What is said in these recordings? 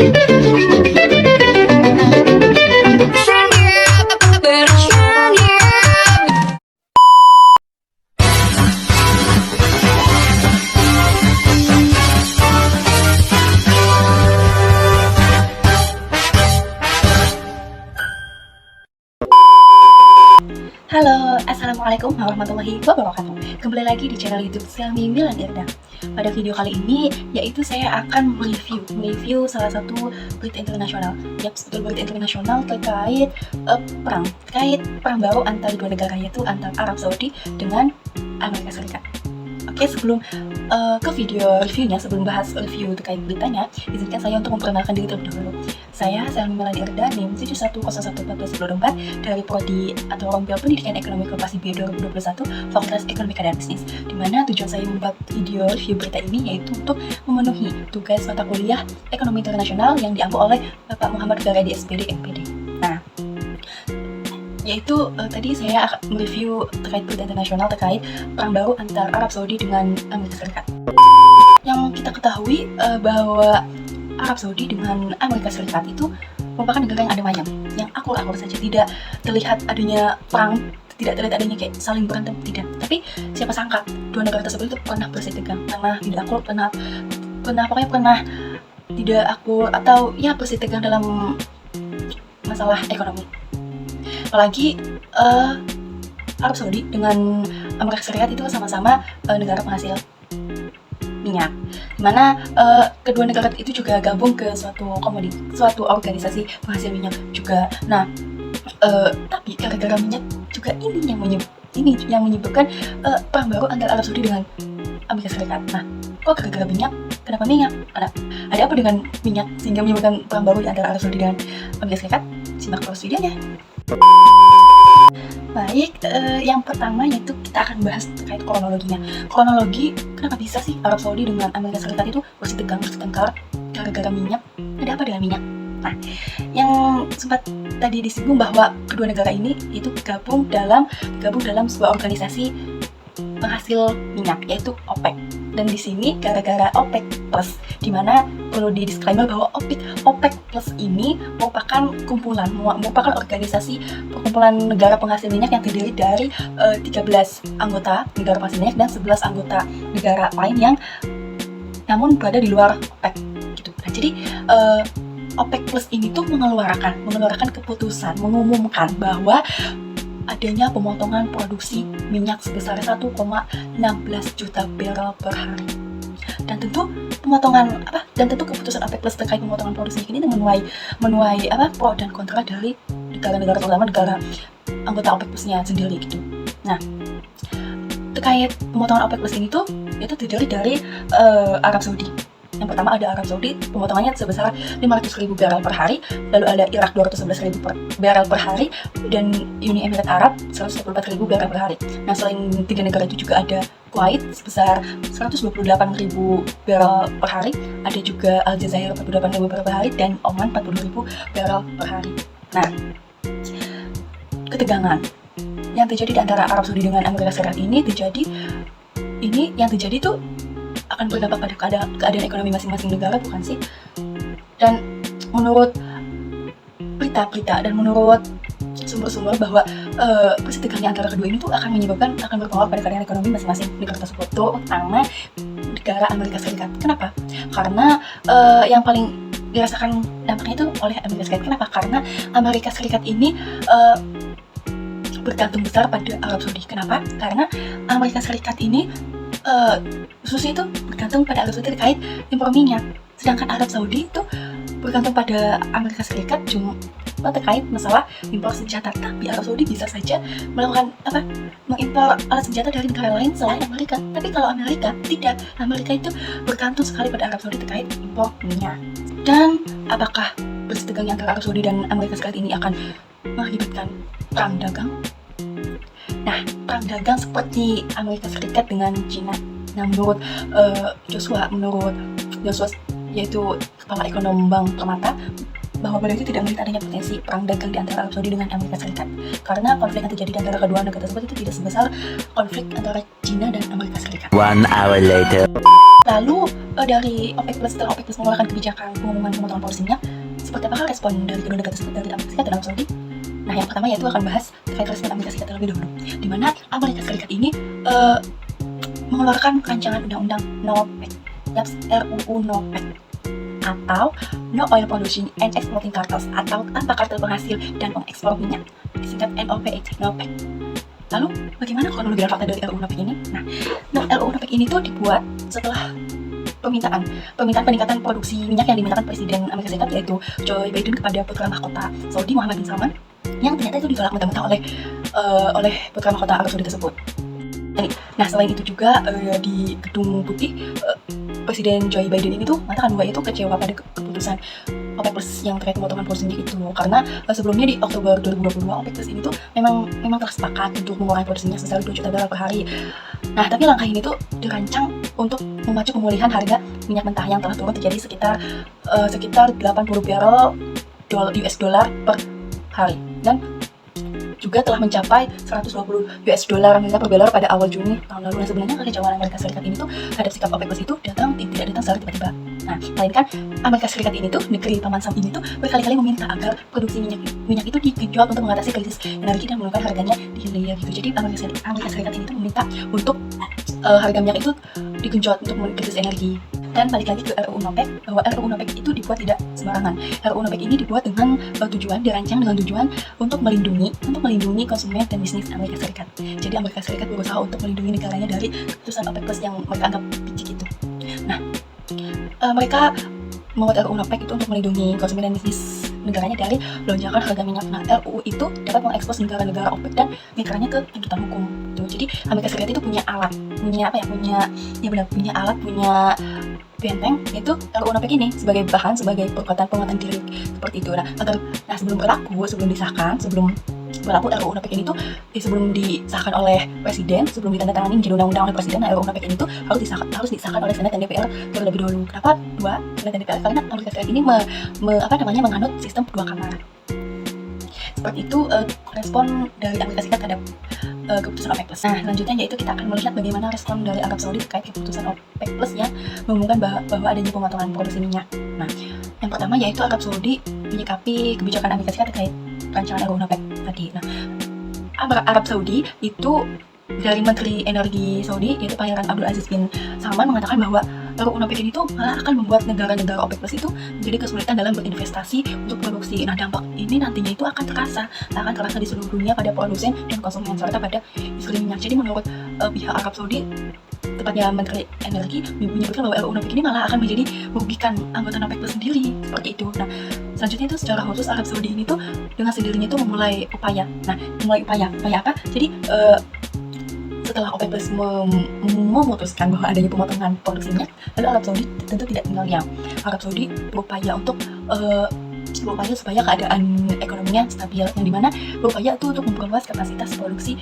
Halo, Assalamualaikum warahmatullahi wabarakatuh. Kembali lagi di channel YouTube Selmi Milan Irda. Pada video kali ini, yaitu saya akan mereview salah satu berita internasional. Yap, betul, berita internasional terkait perang baru antara dua negara, yaitu antara Arab Saudi dengan Amerika Serikat. Oke, sebelum ke video reviewnya, sebelum bahas review terkait beritanya, izinkan saya untuk memperkenalkan diri terlebih dahulu. Saya Selmi Milan Irda, NIM 71011424 dari Prodi atau Rompel Pendidikan Ekonomi Koperasi B 2021, Fakultas Ekonomika dan Bisnis. Di mana tujuan saya membuat video review berita ini yaitu untuk memenuhi tugas mata kuliah Ekonomi Internasional yang diampu oleh Bapak Muhammad Garai di SPD MPD. Nah, yaitu tadi saya akan mereview terkait berita internasional terkait perang baru antara Arab Saudi dengan Amerika Serikat. Yang kita ketahui bahwa Arab Saudi dengan Amerika Serikat itu merupakan negara yang ada mayam, yang akur-akur saja, tidak terlihat adanya perang, tidak terlihat adanya kayak saling berantem, tidak. Tapi siapa sangka dua negara tersebut itu pernah bersih tegang, pernah tidak akur, pernah tidak akur, atau ya bersih tegang dalam masalah ekonomi. Apalagi Arab Saudi dengan Amerika Serikat itu sama-sama negara penghasil minyak, dimana kedua negara itu juga gabung ke suatu organisasi penghasil minyak juga. Nah, tapi gara-gara minyak juga ini yang menyebabkan perang baru antara Arab Saudi dengan Amerika Serikat. Nah, kok gara-gara minyak? Kenapa minyak? Ada apa dengan minyak sehingga menyebabkan perang baru antara Arab Saudi dan Amerika Serikat? Simak terus videonya. Baik, yang pertama yaitu kita akan bahas terkait kronologinya. Kronologi, kenapa bisa sih Arab Saudi dengan Amerika Serikat itu bertengkar gara-gara minyak? Ada apa dengan minyak? Nah, yang sempat tadi disinggung bahwa kedua negara ini itu gabung dalam sebuah organisasi penghasil minyak, yaitu OPEC. Dan di sini gara-gara OPEC Plus, dimana perlu di disclaimer bahwa OPEC Plus ini merupakan organisasi perkumpulan negara penghasil minyak yang terdiri dari 13 anggota negara penghasil minyak dan 11 anggota negara lain yang namun berada di luar OPEC gitu. Nah, jadi OPEC Plus ini tuh mengeluarkan keputusan, mengumumkan bahwa adanya pemotongan produksi minyak sebesar 1,16 juta barrel per hari. Dan tentu keputusan OPEC Plus terkait pemotongan produksi ini menuai pro dan kontra dari negara-negara, terutama negara anggota OPEC Plus-nya sendiri gitu. Nah, terkait pemotongan OPEC Plus ini tuh itu terdiri dari Arab Saudi. Yang pertama ada Arab Saudi, pemotongannya sebesar 500.000 barrel per hari, lalu ada Irak 211.000 barrel per hari, dan Uni Emirat Arab 124.000 barrel per hari. Nah, selain tiga negara itu juga ada Kuwait sebesar 128.000 barrel per hari, ada juga Aljazair 48.000 barrel per hari, dan Oman 40.000 barrel per hari. Nah, ketegangan yang terjadi di antara Arab Saudi dengan Amerika Serikat ini terjadi tuh akan berdampak pada keadaan ekonomi masing-masing negara, bukan sih? Dan menurut berita-berita dan menurut sumber-sumber bahwa perseteruan antara kedua ini tuh akan berpengaruh pada keadaan ekonomi masing-masing negara tersebut, terutama negara Amerika Serikat. Kenapa? Karena yang paling dirasakan dampaknya itu oleh Amerika Serikat. Kenapa? Karena Amerika Serikat ini bergantung besar pada Arab Saudi. Kenapa? Karena Amerika Serikat ini khususnya itu bergantung pada Arab Saudi terkait impor minyak, sedangkan Arab Saudi itu bergantung pada Amerika Serikat cuma terkait masalah impor senjata. Tapi Arab Saudi bisa saja mengimpor alat senjata dari negara lain selain Amerika. Tapi kalau Amerika tidak, Amerika itu bergantung sekali pada Arab Saudi terkait impor minyak. Dan apakah perseteruan antara Arab Saudi dan Amerika Serikat ini akan mengakibatkan perang dagang? Nah, perang dagang seperti Amerika Serikat dengan Cina. Nah, menurut Joshua yaitu kepala ekonom Bank Permata, bahwa beliau itu tidak melihat adanya potensi perang dagang di antara Arab Saudi dengan Amerika Serikat, karena konflik yang terjadi di antara kedua negara tersebut itu tidak sebesar konflik antara China dan Amerika Serikat. 1 hour later. Lalu dari OPEC Plus, setelah OPEC Plus mengeluarkan kebijakan pengumuman pemotongan polusi minyak, seperti apa respon dari kedua negara tersebut, dari Amerika Serikat dan Arab Saudi? Nah, yang pertama yaitu akan bahas terkait respon Amerika Serikat terlebih dahulu, di mana Amerika Serikat ini mengeluarkan rancangan undang-undang NOPEC, RUU NOPEC, atau No Oil Pollution and Exporting Cartels, atau tanpa kartel penghasil dan pengekspor minyak, disingkat NOPEC. Lalu, bagaimana kronologi dan fakta dari RUU NOPEC ini? Nah, RUU NOPEC ini tuh dibuat setelah permintaan peningkatan produksi minyak yang dimintakan Presiden Amerika Serikat, yaitu Joe Biden, kepada putra mahkota Saudi Muhammad bin Salman, yang ternyata itu ditolak mentah-mentah oleh putra mahkota Arab Saudi tersebut. Nah, selain itu juga di Gedung Putih, Presiden Joe Biden ini tuh mengatakan bahwa itu kecewa pada keputusan OPEC Plus yang terkait pemotongan polusi minyak itu, karena sebelumnya di Oktober 2022 OPEC Plus ini tuh memang telah sepakat untuk mengurangi produksi minyak sebesar 2 juta barel per hari. Nah, tapi langkah ini tuh dirancang untuk memacu pemulihan harga minyak mentah yang telah turun terjadi sekitar 80 barel US dollar per hari, dan juga telah mencapai 120 US dollar Amerika per barel pada awal Juni tahun lalu. Nah, sebenarnya kekecewaan Amerika Serikat ini tuh terhadap sikap OPEC Plus itu tidak datang secara tiba-tiba. Nah, melainkan Amerika Serikat ini tuh, negeri paman Sam ini tuh berkali-kali meminta agar produksi minyak itu digenjot untuk mengatasi krisis energi dan menurunkan harganya di hilir gitu. Jadi Amerika Serikat ini tuh meminta untuk harga minyak itu digenjot untuk mengurangi krisis energi. Dan balik lagi ke RUU NOPEC, bahwa RUU NOPEC itu dibuat tidak sembarangan. RUU NOPEC ini dibuat dengan dirancang dengan tujuan untuk melindungi konsumen dan bisnis Amerika Serikat. Jadi Amerika Serikat berusaha untuk melindungi negaranya dari keputusan OPEC Plus yang mereka anggap picik itu. Nah, mereka membuat RUU NOPEC itu untuk melindungi konsumen dan bisnis negaranya dari lonjakan harga minyak. Nah, RUU itu dapat mengekspos negara-negara OPEC dan negaranya ke tuntutan hukum. Jadi Amerika Serikat itu punya benteng, yaitu RUU NOPEC ini sebagai bahan, sebagai kekuatan penguatan diri seperti itu. Nah, sebelum berlaku RUU NOPEC ini tuh sebelum disahkan oleh Presiden, sebelum ditandatangani menjadi undang-undang oleh Presiden, RUU NOPEC ini tuh harus disahkan oleh Senat dan DPR terlebih dahulu. Kenapa Senat dan DPR? Karena Amerika Serikat ini menganut sistem 2 kamar. Seperti itu respon dari Amerika Serikat terhadap keputusan OPEC Plus. Nah, selanjutnya yaitu kita akan melihat bagaimana respon dari Arab Saudi terkait keputusan OPEC Plus yang mengumumkan bahwa adanya pemotongan produksi minyak. Nah, yang pertama yaitu Arab Saudi menyikapi kebijakan Amerika Serikat terkait rancangan RUU NOPEC tadi. Nah, Arab Saudi itu dari Menteri Energi Saudi, yaitu Pangeran Abdul Aziz bin Salman, mengatakan bahwa RUU NOPEC ini tuh malah akan membuat negara-negara OPEC Plus itu menjadi kesulitan dalam berinvestasi untuk produksi. Nah, dampak ini nantinya itu akan terasa di seluruh dunia pada produsen dan konsumen serta pada industri minyak. Jadi menurut pihak Arab Saudi, tepatnya Menteri Energi, menyebutkan bahwa RUU NOPEC ini malah akan menjadi merugikan anggota OPEC Plus sendiri, seperti itu. Nah, selanjutnya itu secara khusus Arab Saudi ini tuh dengan sendirinya itu memulai upaya apa? Jadi setelah OPEC Plus memutuskan bahwa adanya pemotongan produksi minyak, lalu Arab Saudi tentu tidak tinggal diam. Arab Saudi berupaya supaya keadaan ekonominya stabil, yang dimana berupaya itu untuk memperluas kapasitas produksi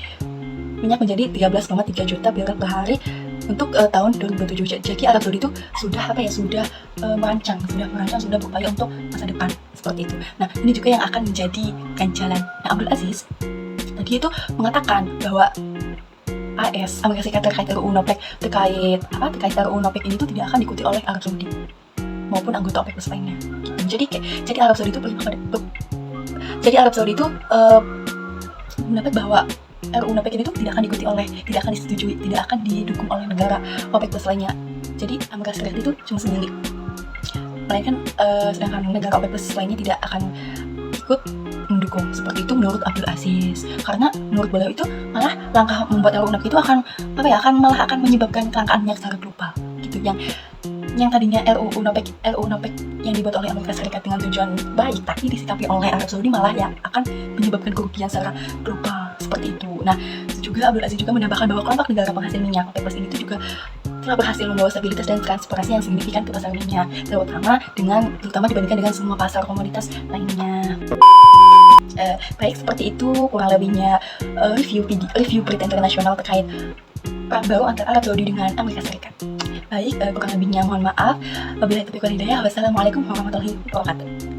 minyak menjadi 13,3 juta barel per hari untuk tahun 2027. Jadi Arab Saudi itu sudah merancang, sudah berupaya untuk masa depan seperti itu. Nah, ini juga yang akan menjadi ganjalan. Nah, Abdul Aziz tadi itu mengatakan bahwa Amerika Serikat terkait RUU NOPEC RUU NOPEC ini tuh tidak akan diikuti oleh Arab Saudi maupun anggota OPEC Plus lainnya. Jadi Arab Saudi itu mendapat bahwa RUU NOPEC ini tuh tidak akan disetujui, tidak akan didukung oleh negara OPEC Plus lainnya. Jadi Amerika Serikat itu cuma sendiri. Melainkan sedangkan negara OPEC Plus lainnya tidak akan ikut mendukung. Seperti itu menurut Abdul Aziz. Karena menurut beliau itu malah langkah membuat RUU NOPEC itu akan menyebabkan kelangkaan minyak secara global gitu. Yang tadinya RUU NOPEC yang dibuat oleh Amerika Serikat dengan tujuan baik, tapi disikapi oleh Arab Saudi malah yang akan menyebabkan kerugian secara global seperti itu. Nah, juga Abdul Aziz juga menambahkan bahwa kelompok negara penghasil minyak OPEC Plus ini juga telah berhasil membawa stabilitas dan transparansi yang signifikan ke pasar minyak, terutama dibandingkan dengan semua pasar komoditas lainnya. Baik, seperti itu kurang lebihnya review berita internasional terkait perang baru antara Arab Saudi dengan Amerika Serikat. Baik, kurang lebihnya mohon maaf. Wabillahi taufiq wal hidayah. Wassalamualaikum warahmatullahi wabarakatuh.